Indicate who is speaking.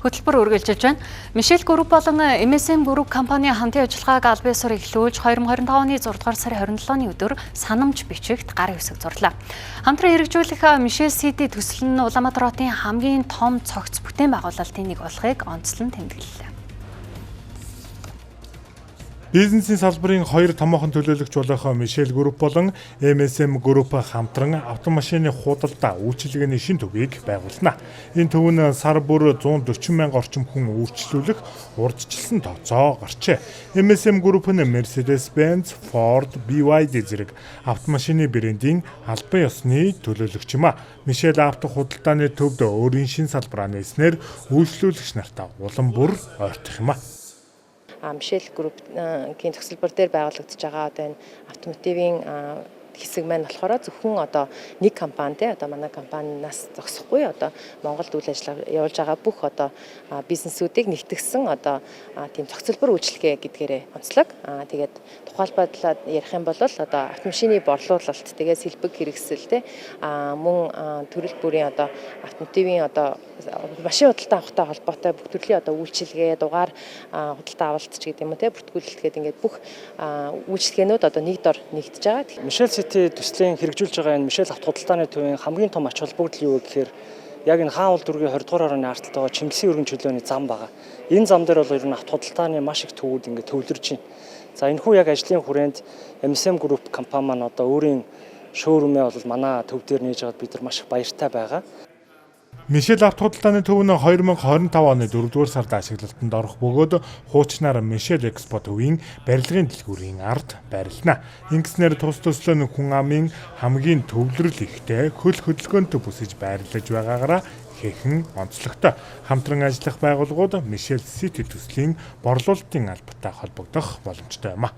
Speaker 1: Хөтөлбөр үргэлжилж байна. Мишель Групп болон MSM Group компани хамтын ажиллагааг аль биесээр эхлүүлж 2025 оны 6 дугаар сарын 27-ны өдөр санамж бичигт гарын үсэг зурлаа. Хамтран хэрэгжүүлэх Мишель City төсөл нь Улаанбаатар хотын хамгийн том цогц бүтээн байгуулалтын нэг болохыг онцлон тэмдэглэлээ.
Speaker 2: Бизнесийн салбарын хоёр томоохон төлөөлөгч болох Мишель Групп болон MSM Group хамтран автомашины худалдаа үйлчилгээний шинэ төвийг байгуулна. Энэ төв нь сар бүр 140 мянга орчим хүн үйлчлүүлэх урдчилсан тооцоо гарчээ. MSM Group нь Mercedes-Benz, Ford, BYD зэрэг автомашины брендийн албан ёсны төлөөлөгч юм а. Мишель авто худалдааны төвд өөрийн шинэ салбараа нээснээр үйлчлүүлэгч нартаа улам бүр ойртох юм а.
Speaker 3: Мишель Групп-ийн төсөлбөр дээр байгуулагдаж байгаа одоо энэ автомотивын хэсэг маань болохоор зөвхөн одоо нэг компани те одоо манай компаниас зогсохгүй одоо Монголд үйл ажиллагаа явуулж байгаа бүх одоо бизнесүүдийг нэгтгэсэн одоо тийм зохицолбор үйлчлэгээ гэдгээрээ онцлог. Тэгээд тухайлбал ярих юм бол одоо автомашины борлуулалт тэгээд сэлбэг хэрэгсэл те мөн төрөл бүрийн одоо автомотивын одоо машин худалдаа авахтай холбоотой бүх төрлийн одоо үйлчилгээ дугаар худалдаа авалт ч гэдэг юм уу те бүртгүүлэлт гэдэг ингээд бүх үйлчилгээнүүд одоо нэг дор нэгдэж байгаа.
Speaker 4: Мишель City төслийн хэрэгжүүлж байгаа энэ Мишель авто худалдааны төвийн хамгийн том ач холбогдол юу гэхээр яг энэ хаан улдүргийн 20 дугаар орны ардталд байгаа Чингисийн өргөн чөлөөний зам байгаа. Энэ зам дээр бол ер нь авто худалдааны маш их төвүүд ингээд төвлөрж байна. За энэ хүү яг ажлын хүрээнд MSM Group компани маань одоо өөрийн шоурумээ бол манай төв дээр нээж аваад бид нар маш их баяртай байгаа.
Speaker 2: Мишель авто худалдааны төв нь 2025 оны 4-р сард ашиглалтанд орох бөгөөд хуучнаар Мишель Экспо төвийн барилгын дэлгүүрийн ард байрлана. Ингэснээр тус төслөө нь хүн амын хамгийн төвлөрөл ихтэй хөл хөдөлгөөнтэй бүсэж байрлаж байгаагаараа хэхэн онцлогтой. Хамтран ажиллах байгууллагууд Мишель City төслийн борлуулалтын албатай холбогдох боломжтой юм а.